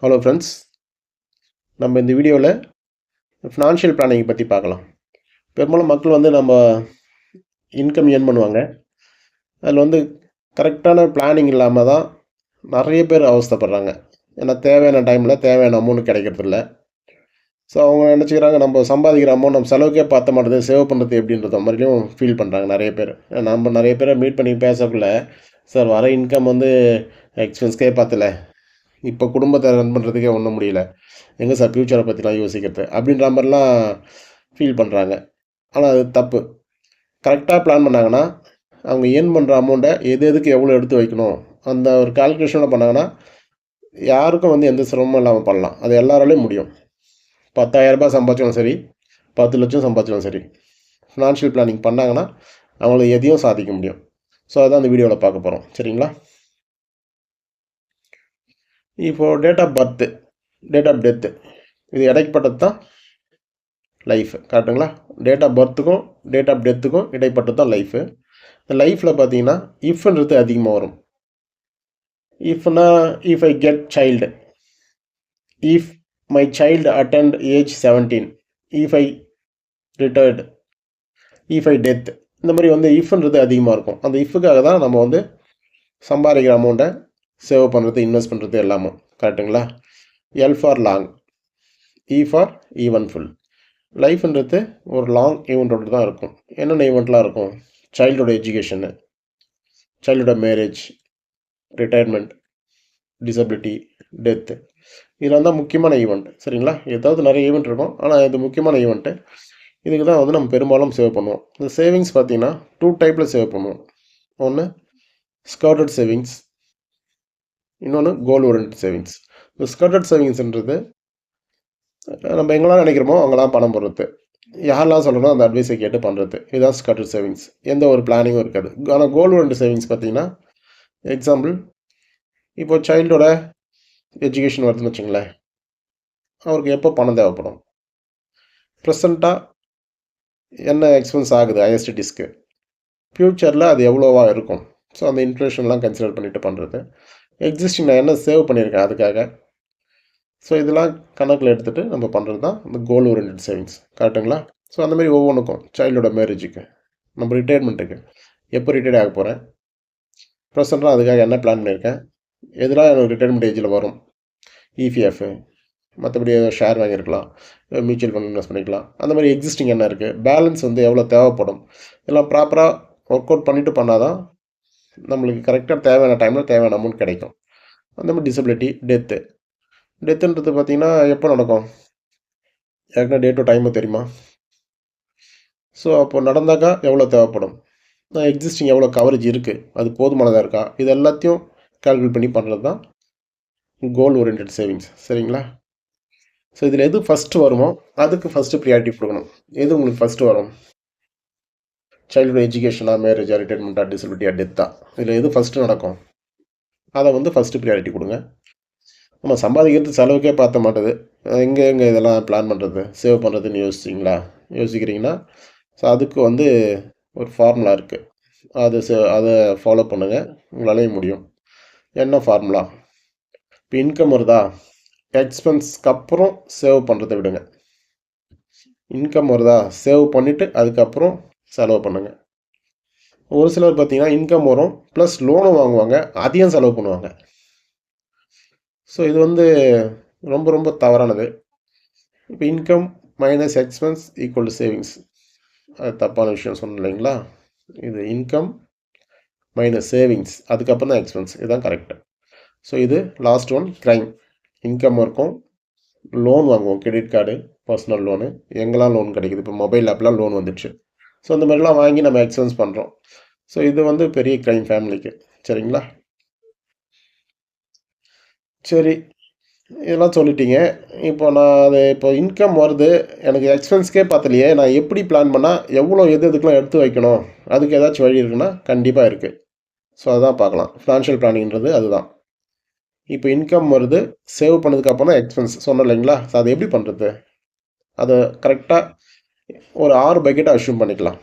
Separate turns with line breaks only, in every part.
Hello friends, நம்ம இந்த வீடியோவில் ஃபினான்ஷியல் பிளானிங் பற்றி பார்க்கலாம். பெரும்பாலும் மக்கள் நம்ம இன்கம் ஏர்ன் பண்ணுவாங்க. அதில் கரெக்டான பிளானிங் இல்லாமல் தான் நிறைய பேர் அவஸ்தைப்படுறாங்க. ஏன்னா தேவையான டைமில் தேவையான அமௌண்ட் கிடைக்கிறதில்ல. ஸோ அவங்க நினச்சிக்கிறாங்க நம்ம சம்பாதிக்கிற அமௌண்ட் நம்ம செலவுக்கே பார்த்த மாட்டேது, சேவ் பண்ணுறது எப்படின்றத மாதிரியும் ஃபீல் பண்ணுறாங்க நிறைய பேர். நம்ம நிறைய பேரை மீட் பண்ணி பேசக்குள்ள, சார் வர இன்கம் எக்ஸ்பென்ஸ்க்கே பார்த்தல, இப்போ குடும்பத்தை ரன் பண்ணுறதுக்கே ஒன்றும் முடியல, எங்கே சார் ஃப்யூச்சரை பற்றிலாம் யோசிக்கிறது அப்படின்ற மாதிரிலாம் ஃபீல் பண்ணுறாங்க. ஆனால் அது தப்பு. கரெக்டாக பிளான் பண்ணாங்கன்னா அவங்க ஏர்ன் பண்ணுற அமௌண்ட்டை எதுக்கு எவ்வளோ எடுத்து வைக்கணும் அந்த ஒரு கால்குலேஷனில் பண்ணாங்கன்னா யாருக்கும் எந்த சிரமமும் இல்லாமல் பண்ணலாம். அது எல்லாராலையும் முடியும். 10,000 சம்பாதிச்சாலும் சரி, 10 லட்சம் சம்பாதிச்சாலும் சரி, ஃபினான்ஷியல் பிளானிங் பண்ணாங்கன்னா அவங்கள எதையும் சாதிக்க முடியும். ஸோ அதான் இந்த வீடியோவில் பார்க்க போகிறோம். சரிங்களா? இப்போது date of birth, date of death, இது இடைப்பட்டது தான் லைஃபு. கரெக்டுங்களா? டேட் ஆஃப் பர்த்துக்கும் டேட் ஆஃப் டெத்துக்கும் இடைப்பட்டது தான் லைஃபு. இந்த லைஃப்பில் பார்த்தீங்கன்னா இஃப்ன்றது அதிகமாக வரும். இஃப்னா if I get child, if my child attend age 17, if I retired, if I death, இந்த மாதிரி இஃப்ன்றது அதிகமாக இருக்கும். அந்த இஃப்க்காக தான் நம்ம சம்பாதிக்கிற அமௌண்ட்டை சேவ் பண்ணுறது, இன்வெஸ்ட் பண்ணுறது எல்லாமும். கரெக்டுங்களா? L for long, E for eventful. லைஃப்ன்றது ஒரு லாங் ஈவெண்ட்டோடு தான் இருக்கும். என்னென்ன ஈவெண்ட்லாம் இருக்கும்? சைல்டோட எஜுகேஷனு, சைல்டோட மேரேஜ், ரிட்டையர்மெண்ட், டிசபிலிட்டி, டெத்து, இதெல்லாம் தான் முக்கியமான ஈவெண்ட். சரிங்களா? ஏதாவது நிறைய ஈவெண்ட் இருக்கும், ஆனால் இது முக்கியமான ஈவெண்ட்டு. இதுக்கு தான் நம்ம பெரும்பாலும் சேவ் பண்ணுவோம். இந்த சேவிங்ஸ் பார்த்தீங்கன்னா 2 டைப்பில் சேவ் பண்ணுவோம். ஒன்று ஸ்கர்டட் சேவிங்ஸ், இன்னொன்று கோல் ஓரியன்டட் சேவிங்ஸ். இந்த ஸ்கர்டட் சேவிங்ஸ்ன்றது நம்ம எங்கெல்லாம் நினைக்கிறோமோ அங்கெல்லாம் பணம் போடுறது, யாரெல்லாம் சொல்லணும் அந்த அட்வைஸை கேட்டு பண்ணுறது, இதுதான் ஸ்கர்டட் சேவிங்ஸ். எந்த ஒரு பிளானிங்கும் இருக்காது. ஆனால் கோல் ஓரியன்டட் சேவிங்ஸ் பார்த்தீங்கன்னா, எக்ஸாம்பிள், இப்போ சைல்டோட எஜுகேஷன் வருதுன்னு வச்சுங்களேன், அவருக்கு எப்போ பணம் தேவைப்படும், ப்ரெசண்ட்டாக என்ன எக்ஸ்பென்ஸ் ஆகுது ஹையர் ஸ்டடீஸ்க்கு, ஃப்யூச்சரில் அது எவ்வளோவா இருக்கும், ஸோ அந்த இன்ஃப்ளேஷன்லாம் கன்சிடர் பண்ணிவிட்டு பண்ணுறது. எக்ஸிஸ்டிங் நான் என்ன சேவ் பண்ணியிருக்கேன் அதுக்காக, ஸோ இதெல்லாம் கணக்கில் எடுத்துகிட்டு நம்ம பண்ணுறது தான் இந்த கோல் ஓரியன்டட் சேவிங்ஸ். கரெக்டுங்களா? ஸோ அந்தமாரி ஒவ்வொன்றுக்கும், சைல்டோட மேரேஜுக்கு, நம்ம ரிட்டையர்மெண்ட்டுக்கு, எப்போ ரிட்டையர்ட் ஆக போகிறேன், ப்ரெசண்ட்டாக அதுக்காக என்ன பிளான் பண்ணியிருக்கேன், எதெல்லாம் எனக்கு ரிட்டையர்மெண்ட் ஏஜில் வரும், இபிஎஃப், மற்றபடி ஷேர் வாங்கியிருக்கலாம், மியூச்சுவல் ஃபண்ட் இன்வெஸ்ட் பண்ணிக்கலாம், அந்த மாதிரி எக்ஸிஸ்டிங் என்ன இருக்குது, பேலன்ஸ் எவ்வளோ தேவைப்படும், இதெல்லாம் ப்ராப்பராக ஒர்க் அவுட் பண்ணிவிட்டு பண்ணால் தான் நம்மளுக்கு கரெக்டாக தேவையான டைமில் தேவையான அமௌண்ட் கிடைக்கும். அந்த மாதிரி டிசபிலிட்டி, டெத்துன்றது பார்த்திங்கன்னா எப்போ நடக்கும், ஏற்கனவே டேட்டோ டைமு தெரியுமா? ஸோ அப்போ நடந்தாக்கா எவ்வளோ தேவைப்படும், எக்ஸிஸ்டிங் எவ்வளோ கவரேஜ் இருக்குது, அது போதுமானதாக இருக்கா, இது எல்லாத்தையும் கால்குலேட் பண்ணி பண்ணுறது தான் கோல் ஓரியன்டட் சேவிங்ஸ். சரிங்களா? ஸோ இதில் எது ஃபஸ்ட்டு வருமோ அதுக்கு ஃபஸ்ட்டு ப்ரியாரிட்டி கொடுக்கணும். எது உங்களுக்கு ஃபஸ்ட்டு வரும், சைல்டோட எஜுகேஷனாக, மேரேஜாக, ரிட்டைர்மெண்ட்டாக, டிசபிலிட்டியாக, டெத்தா, இதில் எது ஃபஸ்ட்டு நடக்கும் அதை ஃபஸ்ட்டு ப்ரியாரிட்டி கொடுங்க. நம்ம சம்பாதிக்கிறது செலவுக்கே பார்த்த மாட்டேது, எங்கே இதெல்லாம் பிளான் பண்ணுறது, சேவ் பண்ணுறதுன்னு யோசிக்கிறீங்கன்னா, ஸோ அதுக்கு ஒரு ஃபார்முலா இருக்குது. அதை ஃபாலோ பண்ணுங்கள், உங்களாலேயும் முடியும். என்ன ஃபார்முலா? இப்போ இன்கம் வருதா, எக்ஸ்பென்ஸ்க்கு அப்புறம் சேவ் பண்ணுறதை விடுங்க. இன்கம் வருதா, சேவ் பண்ணிவிட்டு அதுக்கப்புறம் செலவு பண்ணுங்கள். ஒரு சிலர் பார்த்தீங்கன்னா இன்கம் வரும் ப்ளஸ் லோனும் வாங்குவாங்க, அதையும் செலவு பண்ணுவாங்க. ஸோ இது ரொம்ப ரொம்ப தவறானது. இப்போ income minus expense equal to savings, அது தப்பான விஷயம் சொன்னேன் இல்லைங்களா? இது இன்கம் மைனஸ் சேவிங்ஸ், அதுக்கப்புறம் தான் எக்ஸ்பென்ஸ், இதுதான் கரெக்டு. ஸோ இது லாஸ்ட் ஒன் க்ரைம். இன்கம் இருக்கும், லோன் வாங்குவோம், கிரெடிட் கார்டு, பர்சனல் லோனு, எங்கெல்லாம் லோன் கிடைக்குது, இப்போ மொபைல் ஆப்லாம் லோன் வந்துடுச்சு. ஸோ அந்த மாதிரிலாம் வாங்கி நம்ம எக்ஸ்பென்ஸ் பண்ணுறோம். ஸோ இது பெரிய க்ரைம் ஃபேமிலிக்கு. சரிங்களா? சரி, இதெல்லாம் சொல்லிட்டீங்க. இப்போ இன்கம் வருது, எனக்கு எக்ஸ்பென்ஸ்க்கே பார்த்தலையே, நான் எப்படி பிளான் பண்ணால் எவ்வளோ எதுக்கெலாம் எடுத்து வைக்கணும், அதுக்கு ஏதாச்சும் வழி இருக்குன்னா கண்டிப்பாக இருக்குது. ஸோ அதான் பார்க்கலாம். ஃபினான்ஷியல் பிளானிங்கிறது அதுதான். இப்போ இன்கம் வருது, சேவ் பண்ணதுக்கப்புறம் எக்ஸ்பென்ஸ் சொன்னோம் இல்லைங்களா? ஸோ அதை எப்படி பண்ணுறது, அதை கரெக்டாக ஒரு 6 பக்கெட்டை அஷ்யூம் பண்ணிக்கலாம்.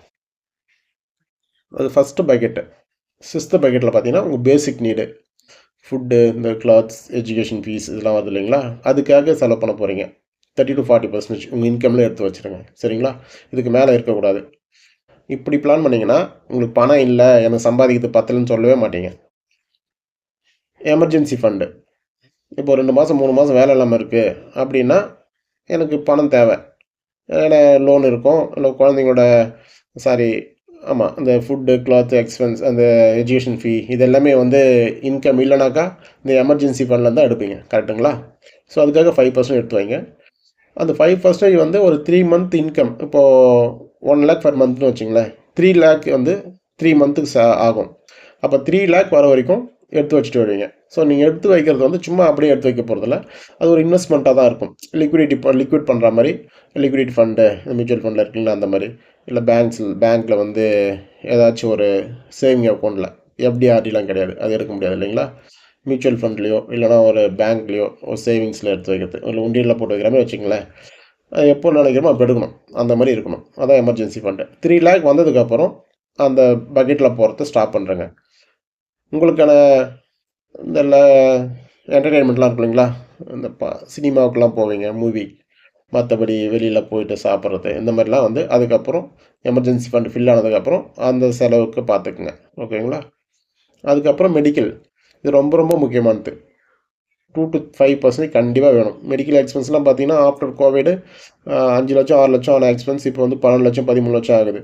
அது ஃபஸ்ட்டு பக்கெட்டு. 6th பக்கெட்டில் பார்த்தீங்கன்னா உங்கள் பேசிக் நீடு, ஃபுட்டு, இந்த கிளாத்ஸ், எஜுகேஷன் ஃபீஸ் இதெல்லாம் வருது இல்லைங்களா? அதுக்காக செலவு பண்ண போகிறீங்க. 30-40% உங்கள் இன்கம்ல எடுத்து வச்சுருங்க. சரிங்களா? இதுக்கு மேலே இருக்கக்கூடாது. இப்படி பிளான் பண்ணிங்கன்னா உங்களுக்கு பணம் இல்லை, எனக்கு சம்பாதிக்கிறது பத்தலைன்னு சொல்லவே மாட்டீங்க. எமர்ஜென்சி ஃபண்டு, இப்போ 2 மாதம் 3 மாதம் வேலை இல்லாமல் இருக்குது அப்படின்னா எனக்கு பணம் தேவை. ஏன்னா லோன் இருக்கும், இல்லை குழந்தைங்களோட சாரி ஆமாம், இந்த ஃபுட்டு, கிளாத்து, எக்ஸ்பென்ஸ், அந்த எஜுகேஷன் ஃபீ இது எல்லாமே வந்து இன்கம் இல்லைனாக்கா இந்த எமர்ஜென்சி ஃபண்டில் தான் எடுப்பீங்க. கரெக்டுங்களா? ஸோ அதுக்காக 5% எடுத்து வைங்க. அந்த 5% வந்து ஒரு 3 மந்த் இன்கம். இப்போது 1 lakh per மந்த்னு வச்சுங்களேன். 3 lakh வந்து 3 மந்த்துக்கு ஆகும். அப்போ 3 lakh வர வரைக்கும் எடுத்து வச்சுட்டு வருவீங்க. ஸோ நீங்கள் எடுத்து வைக்கிறது வந்து சும்மா அப்படியே எடுத்து வைக்க போகிறதில்ல, அது ஒரு இன்வெஸ்ட்மெண்ட்டாக தான் இருக்கும். லிக்விட் பண்ணுற மாதிரி லிக்விடிட்டி ஃபண்டு, மியூச்சுவல் ஃபண்டில் இருக்குங்களா அந்த மாதிரி, இல்லை பேங்க்கில் வந்து ஏதாச்சும் ஒரு சேவிங் அக்கௌண்ட்டில், எஃப்டிஆர்டிலாம் கிடையாது, அது எடுக்க முடியாது இல்லைங்களா? மியூச்சுவல் ஃபண்ட்லேயோ இல்லைனா ஒரு பேங்க்லேயோ ஒரு சேவிங்ஸில் எடுத்து வைக்கிறது, இல்லை உண்டியலில் போட்டு வைக்கிற மாதிரி வச்சுங்களேன். அது எப்போ நினைக்கிறோமோ அப்போ எடுக்கணும், அந்த மாதிரி இருக்கணும். அதான் எமர்ஜென்சி ஃபண்டு. 3 lakh வந்ததுக்கப்புறம் அந்த பக்கெட்டில் போகிறத ஸ்டாப் பண்ணுறேங்க. உங்களுக்கான இந்த என்டர்டெயின்மெண்ட்லாம் இருக்கும் இல்லைங்களா? இந்த சினிமாவுக்கெலாம் போவீங்க, மூவி, மற்றபடி வெளியில் போயிட்டு சாப்பிட்றது, இந்த மாதிரிலாம் வந்து அதுக்கப்புறம் எமர்ஜென்சி ஃபண்ட் ஃபில் ஆனதுக்கப்புறம் அந்த செலவுக்கு பார்த்துக்குங்க. ஓகேங்களா? அதுக்கப்புறம் மெடிக்கல், இது ரொம்ப ரொம்ப முக்கியமானது. 2-5% கண்டிப்பாக வேணும். மெடிக்கல் எக்ஸ்பென்ஸ்லாம் பார்த்தீங்கன்னா ஆஃப்டர் கோவிடு 5 லட்சம் 6 லட்சம் ஆன எக்ஸ்பென்ஸ் இப்போ வந்து 12 லட்சம் 13 லட்சம் ஆகுது.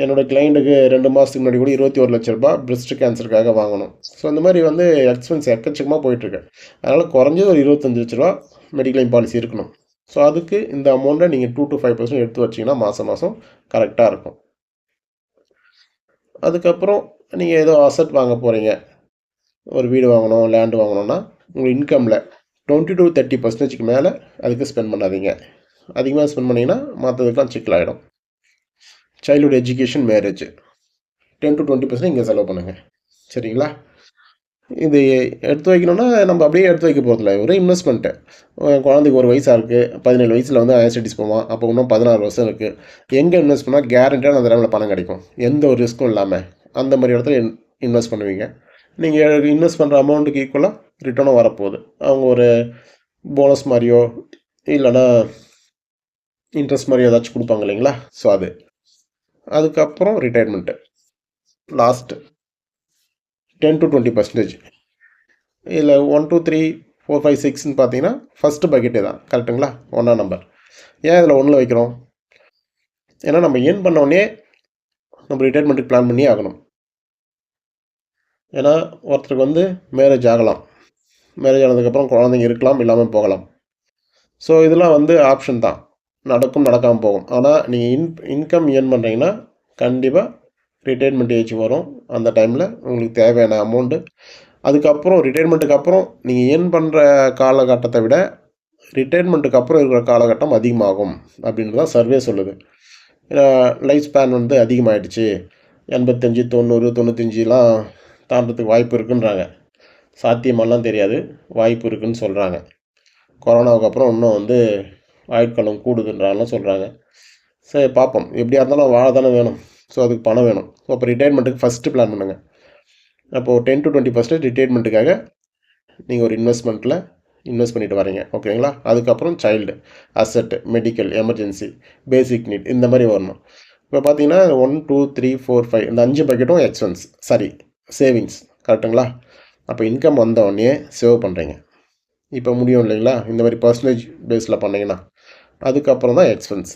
என்னோடய கிளைண்ட்டுக்கு 2 மாதத்துக்கு முன்னாடி கூட 21 லட்ச ரூபா பிரெஸ்ட் கேன்சருக்காக வாங்கணும். ஸோ இந்த மாதிரி வந்து எக்ஸ்பென்ஸ் எக்கச்சக்கமாக போயிட்டுருக்கு. அதனால் குறைஞ்சது ஒரு 25 லட்ச ரூபா மெடிக்ளைம் பாலிசி இருக்கணும். ஸோ அதுக்கு இந்த அமௌண்ட்டை நீங்கள் 2-5% எடுத்து வச்சிங்கன்னா மாதம் மாதம் கரெக்டாக இருக்கும். அதுக்கப்புறம் நீங்கள் ஏதோ அசட் வாங்க போகிறீங்க, ஒரு வீடு வாங்கணும், லேண்டு வாங்கணுன்னா உங்கள் இன்கமில் 20-30% மேலே அதுக்கு ஸ்பெண்ட் பண்ணாதீங்க. அதிகமாக ஸ்பெண்ட் பண்ணிங்கன்னா மற்றதுக்கெலாம் சிக்கலாகிடும். சைல்டுஹுட் எஜுகேஷன், மேரேஜ் 10-20% இங்கே செலவு பண்ணுங்கள். சரிங்களா? இது எடுத்து வைக்கணும்னா நம்ம அப்படியே எடுத்து வைக்க போகிறதில்ல, ஒரு இன்வெஸ்ட்மெண்ட்டு. குழந்தைக்கு 1 வயசாக இருக்குது, 17 வயசில் வந்து ஹையர் ஸ்டடீஸ் போவான், அப்போ இன்னும் 16 வருஷம் இருக்குது. எங்கே இன்வெஸ்ட் பண்ணால் கேரண்டியாக அந்த டைமில் பணம் கிடைக்கும், எந்த ஒரு ரிஸ்க்கும் இல்லாமல், அந்த மாதிரி இடத்துல இன்வெஸ்ட் பண்ணுவீங்க. நீங்கள் இன்வெஸ்ட் பண்ணுற அமௌண்ட்டுக்கு ஈக்குவலாக ரிட்டர்னும் வரப்போகுது. அவங்க ஒரு போனஸ் மாதிரியோ இல்லைன்னா இன்ட்ரெஸ்ட் மாதிரியோ ஏதாச்சும் கொடுப்பாங்க இல்லைங்களா? ஸோ அதுக்கப்புறம் ரிட்டையர்மெண்ட்டு லாஸ்ட்டு 10-20%. இதில் 1 2 3 4 5 6ன்னு பார்த்தீங்கன்னா ஃபஸ்ட்டு பக்கெட்டு தான். கரெக்டுங்களா? 1ஆம் நம்பர். ஏன் இதில் 1ல் வைக்கிறோம்? ஏன்னா நம்ம ஏர்ன் பண்ணோடனே நம்ம ரிட்டையர்மெண்ட்டுக்கு பிளான் பண்ணி ஆகணும். ஏன்னா ஒருத்தருக்கு வந்து மேரேஜ் ஆகலாம், மேரேஜ் ஆனதுக்கப்புறம் குழந்தைங்க இருக்கலாம், இல்லாமல் போகலாம். ஸோ இதெல்லாம் வந்து ஆப்ஷன் தான், நடக்கும் நடக்காமல் போகும். ஆனால் நீங்கள் இன்கம் ஏர்ன் பண்ணுறீங்கன்னா கண்டிப்பாக ரிட்டையர்மெண்ட் ஏஜ் வரும். அந்த டைமில் உங்களுக்கு தேவையான அமௌண்ட்டு, அதுக்கப்புறம் ரிட்டையர்மெண்ட்டுக்கு அப்புறம் நீங்கள் ஏர்ன் பண்ணுற காலகட்டத்தை விட ரிட்டையர்மெண்ட்டுக்கு அப்புறம் இருக்கிற காலகட்டம் அதிகமாகும் அப்படின்னு தான் சர்வே சொல்லுது. லைஃப் ஸ்பேன் வந்து அதிகமாகிடுச்சு, 85 90 95லாம் தாண்டறதுக்கு வாய்ப்பு இருக்குன்றாங்க. சாத்தியமெல்லாம் தெரியாது, வாய்ப்பு இருக்குதுன்னு சொல்கிறாங்க. கொரோனாவுக்கு அப்புறம் இன்னும் வந்து ஆயுட்காலம் கூடுதுன்றாலாம் சொல்கிறாங்க. சரி பார்ப்போம், எப்படியா இருந்தாலும் வாழ தானே வேணும். ஸோ அதுக்கு பணம் வேணும். ஸோ அப்போ ரிட்டையர்மெண்ட்டுக்கு ஃபஸ்ட்டு பிளான் பண்ணுங்கள். அப்போது 10-20% ரிட்டையர்மெண்ட்டுக்காக நீங்கள் ஒரு இன்வெஸ்ட்மெண்ட்டில் இன்வெஸ்ட் பண்ணிட்டு வரீங்க. ஓகேங்களா? அதுக்கப்புறம் சைல்டு, அசட்டு, மெடிக்கல், எமர்ஜென்சி, பேசிக் நீட், இந்த மாதிரி வரணும். இப்போ பார்த்தீங்கன்னா 1 2 3 4 5 இந்த 5 பக்கெட்டும் எக்ஸ்பென்ஸ், சாரி சேவிங்ஸ். கரெக்டுங்களா? அப்போ இன்கம் வந்தோடனே சேவ் பண்ணுறீங்க. இப்போ முடியும் இல்லைங்களா? இந்த மாதிரி பர்சன்டேஜ் பேஸில் பண்ணிங்கன்னா அதுக்கப்புறம் தான் எக்ஸ்பென்ஸ்.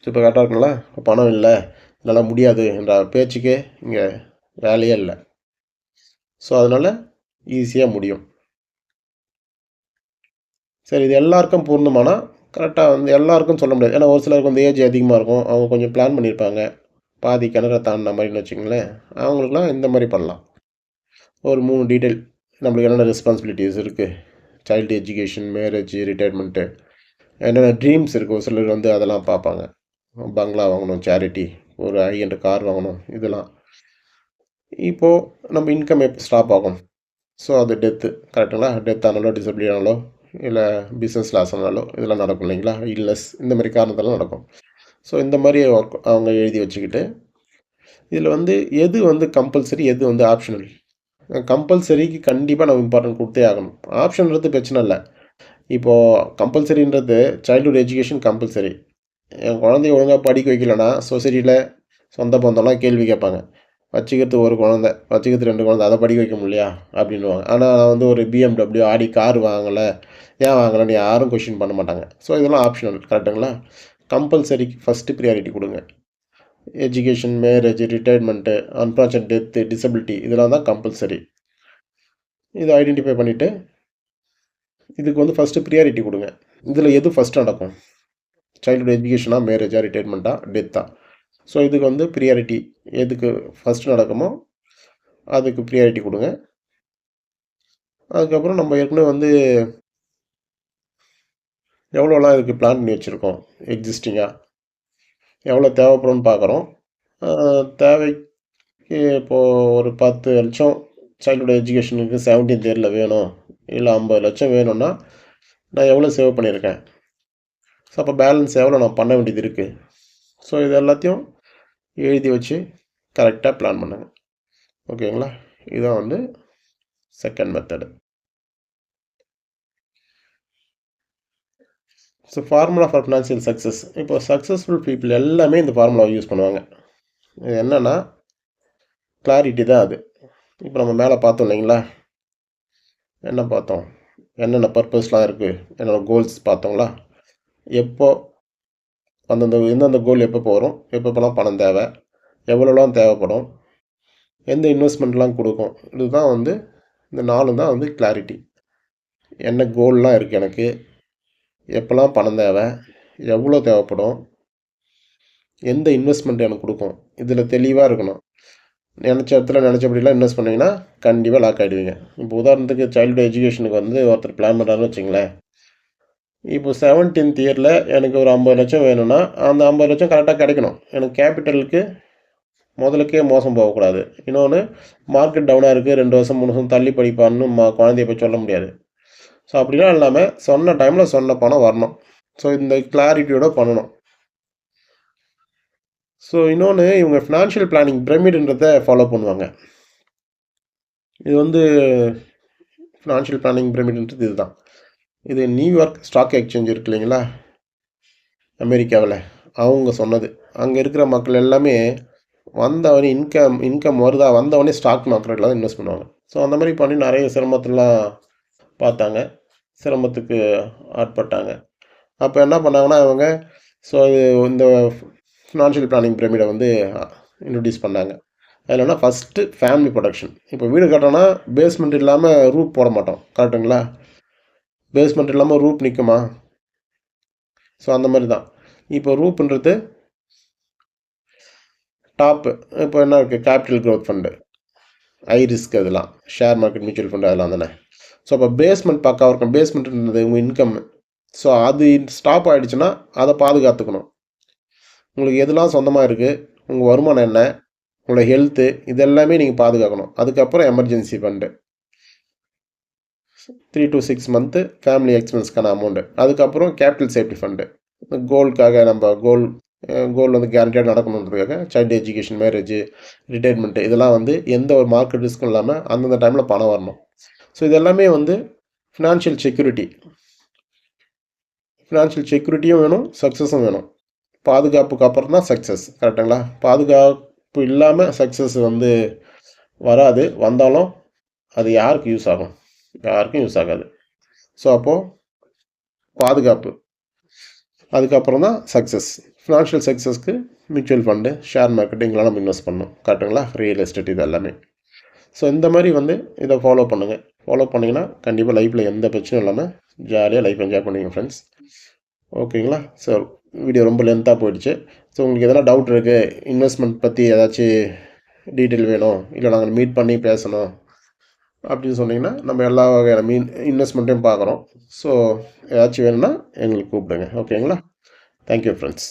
இப்போ கரெக்டாக இருக்குங்களா? இப்போ பணம் இல்லை, என்னால் முடியாது என்ற பேச்சுக்கே இங்கே வேலையே இல்லை. ஸோ அதனால் ஈஸியாக முடியும். சரி, இது எல்லாருக்கும் பொருந்துமானா கரெக்டாக வந்து எல்லாருக்கும் சொல்ல முடியாது. ஏன்னா ஒரு சிலருக்கு வந்து ஏஜ் அதிகமாக இருக்கும், அவங்க கொஞ்சம் பிளான் பண்ணியிருப்பாங்க, பாதி கிணற தாண்டின மாதிரின்னு வச்சுங்களேன். அவங்களுக்குலாம் இந்த மாதிரி பண்ணலாம். ஒரு 3 டீட்டெயில், நம்மளுக்கு என்னென்ன ரெஸ்பான்சிபிலிட்டிஸ் இருக்குது, சைல்டு எஜுகேஷன், மேரேஜ், ரிட்டையர்மெண்ட்டு, என்னென்ன ட்ரீம்ஸ் இருக்குது. ஒரு சிலர் வந்து அதெல்லாம் பார்ப்பாங்க, பங்களா வாங்கணும், சேரிட்டி, ஒரு ஹை-எண்ட் கார் வாங்கணும், இதெல்லாம். இப்போது நம்ம இன்கம் எப்போ ஸ்டாப் ஆகும்? ஸோ அது டெத்து. கரெக்டுங்களா? டெத் ஆனாலோ, டிசபிலிட்டி ஆனாலோ, இல்லை பிஸ்னஸ் லாஸ் ஆனாலோ இதெல்லாம் நடக்கும் இல்லைங்களா? இல்னஸ், இந்த மாதிரி காரணத்தெல்லாம் நடக்கும். ஸோ இந்த மாதிரி அவங்க எழுதி வச்சுக்கிட்டு, இதில் வந்து எது வந்து கம்பல்சரி, எது வந்து ஆப்ஷனல், கம்பல்சரிக்கு கண்டிப்பாக நம்ம இம்பார்ட்டன்ட் கொடுத்தே ஆகணும். ஆப்ஷன்றது பிரச்சனை இல்லை. இப்போது கம்பல்சரின்றது சைல்டுஹுட் எஜுகேஷன் கம்பல்சரி. என் குழந்தைய ஒழுங்காக படிக்க வைக்கலன்னா சொசைட்டியில் சொந்த பந்தம்லாம் கேள்வி கேட்பாங்க. வச்சுக்கிறது ஒரு குழந்தை, வச்சுக்கிறது 2 குழந்தை, அதை படிக்க வைக்க முடியலையா அப்படின்னுவாங்க. ஆனால் நான் வந்து ஒரு BMW ஆடி கார் வாங்கலை, ஏன் வாங்கலைன்னு யாரும் கொஷின் பண்ண மாட்டாங்க. ஸோ இதெல்லாம் ஆப்ஷனல். கரெக்டுங்களா? கம்பல்சரிக்கு ஃபஸ்ட்டு ப்ரியாரிட்டி கொடுங்க. Education, marriage, retirement, unfortunate death, disability இதெல்லாம் தான் கம்பல்சரி. இதை ஐடென்டிஃபை பண்ணிவிட்டு இதுக்கு வந்து ஃபஸ்ட்டு ப்ரியாரிட்டி கொடுங்க. இதில் எது ஃபஸ்ட்டு நடக்கும்? சைல்டுஹுட் எஜுகேஷனா, மேரேஜா, ரிட்டையர்மெண்ட்டா, டெத்தா? ஸோ இதுக்கு வந்து ப்ரியாரிட்டி எதுக்கு ஃபஸ்ட்டு நடக்குமோ அதுக்கு ப்ரியாரிட்டி கொடுங்க. அதுக்கப்புறம் நம்ம ஏற்கனவே வந்து எவ்வளோலாம் இதுக்கு பிளான் பண்ணி வச்சுருக்கோம் எக்ஸிஸ்டிங்காக, எவ்வளோ தேவைப்படும்னு பார்க்குறோம். தேவைக்கு இப்போது ஒரு 10 லட்சம் சைல்டுஹுட் எஜுகேஷனுக்கு 17th இயரில் வேணும், இல்லை 50 லட்சம் வேணும்னா நான் எவ்வளோ சேவ் பண்ணியிருக்கேன், ஸோ அப்போ பேலன்ஸ் எவ்வளோ நான் பண்ண வேண்டியது இருக்குது. ஸோ இது எல்லாத்தையும் எழுதி வச்சு கரெக்டாக பிளான் பண்ணுங்க. ஓகேங்களா? இதுதான் வந்து second method. So formula for financial success. இப்போ சக்ஸஸ்ஃபுல் பீப்புள் எல்லாமே இந்த ஃபார்முலாவை யூஸ் பண்ணுவாங்க. இது என்னென்னா கிளாரிட்டி தான் அது. இப்போ நம்ம மேலே பார்த்தோம் இல்லைங்களா, என்ன பார்த்தோம், என்னென்ன பர்பஸ்லாம் இருக்குது, என்னென்ன கோல்ஸ் பார்த்தோங்களா, எப்போ எந்தெந்த கோல் எப்போ வரும், எப்பப்போலாம் பணம் தேவை, எவ்வளோலாம் தேவைப்படும், எந்த இன்வெஸ்ட்மெண்ட்லாம் கொடுக்கும். இதுதான் வந்து இந்த 4 தான் வந்து கிளாரிட்டி. என்ன கோல்லாம் இருக்குது எனக்கு, எப்போல்லாம் பணம் தேவை, எவ்வளோ தேவைப்படும், எந்த இன்வெஸ்ட்மெண்ட் எனக்கு கொடுக்கும், இதில் தெளிவாக இருக்கணும். நினச்ச இடத்துல நினச்சபடிலாம் இன்வெஸ்ட் பண்ணிங்கன்னா கண்டிப்பாக லாக் ஆகிடுவீங்க. இப்போ உதாரணத்துக்கு சைல்டு எஜுகேஷனுக்கு வந்து ஒருத்தர் பிளான் பண்ணுறாருன்னு வச்சுங்களேன். இப்போ 17th இயரில் எனக்கு ஒரு 50 லட்சம் வேணும்னா அந்த 50 லட்சம் கரெக்டாக கிடைக்கணும். எனக்கு கேபிட்டலுக்கு முதலுக்கே மோசம் போகக்கூடாது. இன்னொன்று, மார்க்கெட் டவுனாக இருக்குது, 2 வருஷம் 3 வருஷம் தள்ளி படிப்பான்னு குழந்தைய போய் சொல்ல முடியாது. ஸோ அப்படிலாம் இல்லாமல் சொன்ன டைமில் சொன்ன பணம் வரணும். ஸோ இந்த கிளாரிட்டியோட பண்ணணும். ஸோ இன்னொன்று, இவங்க ஃபினான்ஷியல் பிளானிங் பிரமிடுன்றதை ஃபாலோ பண்ணுவாங்க. இது வந்து ஃபினான்ஷியல் பிளானிங் பிரமிடுன்றது இதுதான். இது நியூயார்க் ஸ்டாக் எக்ஸ்சேஞ்ச் இருக்கு இல்லைங்களா, அமெரிக்காவில், அவங்க சொன்னது. அங்கே இருக்கிற மக்கள் எல்லாமே வந்தவனே இன்கம் வருதா, வந்தவொடனே ஸ்டாக் மார்க்கெட்டில் தான் இன்வெஸ்ட் பண்ணுவாங்க. ஸோ அந்த மாதிரி பண்ணி நிறைய சிரமத்தெல்லாம் பார்த்தாங்க, சிரமத்துக்கு ஆட்பட்டாங்க. அப்போ என்ன பண்ணாங்கன்னா அவங்க, ஸோ இந்த ஃபினான்ஷியல் பிளானிங் பிரமிடை வந்து இன்ட்ரடியூஸ் பண்ணாங்க. அதில் என்ன, ஃபஸ்ட்டு ஃபேமிலி ப்ரொடக்ஷன். இப்போ வீடு கட்டோன்னா பேஸ்மெண்ட் இல்லாமல் ரூப் போட மாட்டோம். கரெக்டுங்களா? பேஸ்மெண்ட் இல்லாமல் ரூப் நிற்குமா? ஸோ அந்த மாதிரி தான். இப்போ ரூப்புன்றது டாப்பு. இப்போ என்ன இருக்குது, capital growth fund, high risk, அதெல்லாம் ஷேர் மார்க்கெட், மியூச்சுவல் ஃபண்டு, அதெல்லாம் தானே. ஸோ அப்போ பேஸ்மெண்ட் பக்காவாக இருக்கும். பேஸ்மெண்ட்ன்றது உங்கள் இன்கம். ஸோ அது ஸ்டாப் ஆகிடுச்சுன்னா அதை பாதுகாத்துக்கணும். உங்களுக்கு எதெல்லாம் சொந்தமாக இருக்குது, உங்கள் வருமானம் என்ன, உங்களோட ஹெல்த்து, இதெல்லாமே நீங்கள் பாதுகாக்கணும். அதுக்கப்புறம் emergency fund, 3 to 6 month family எக்ஸ்பென்ஸ்க்கான அமௌண்ட்டு. அதுக்கப்புறம் கேபிட்டல் சேஃப்டி ஃபண்டு, கோல்டுக்காக நம்ம கோல் வந்து கேரண்டியாக நடக்கணுன்றதுக்காக சைல்டு எஜுகேஷன், மேரேஜ், ரிட்டையர்மெண்ட்டு, இதெல்லாம் வந்து எந்த ஒரு மார்க்கெட் ரிஸ்க்கும் இல்லாமல் அந்தந்த டைமில் பணம் வரணும். ஸோ இதெல்லாமே வந்து ஃபினான்ஷியல் செக்யூரிட்டியும் வேணும், சக்ஸஸும் வேணும். பாதுகாப்புக்கு அப்புறம் தான் சக்ஸஸ். கரெக்டுங்களா? பாதுகாப்பு இல்லாமல் சக்ஸஸ் வந்து வராது. வந்தாலும் அது யாருக்கு யூஸ் ஆகும்? யாருக்கும் யூஸ் ஆகாது. ஸோ அப்போது பாதுகாப்பு, அதுக்கப்புறம் தான் சக்ஸஸ். ஃபினான்ஷியல் சக்ஸஸ்க்கு மியூச்சுவல் ஃபண்டு, ஷேர் மார்க்கெட்டிங்லாம் நம்ம இன்வெஸ்ட் பண்ணணும். கரெக்டுங்களா? ரியல் எஸ்டேட், இது எல்லாமே. ஸோ இந்த மாதிரி வந்து இதை ஃபாலோ பண்ணுங்கள். ஃபாலோ பண்ணிங்கன்னா கண்டிப்பாக லைஃப்பில் எந்த பிரச்சனையும் இல்லாமல் ஜாலியாக லைஃப் என்ஜாய் பண்ணுவீங்க ஃப்ரெண்ட்ஸ். ஓகேங்களா? ஸோ வீடியோ ரொம்ப லென்த்தாக போயிடுச்சு. ஸோ உங்களுக்கு எதனா டவுட் இருக்குது, இன்வெஸ்ட்மெண்ட் பற்றி ஏதாச்சும் டீட்டெயில் வேணும், இல்லை நாங்கள் மீட் பண்ணி பேசணும் அப்படின்னு சொன்னிங்கன்னா நம்ம எல்லா வகையான இன்வெஸ்ட்மெண்ட்டையும் பார்க்குறோம். ஸோ ஏதாச்சும் வேணும்னா எங்களுக்கு கூப்பிடுங்க. ஓகேங்களா? Thank you friends.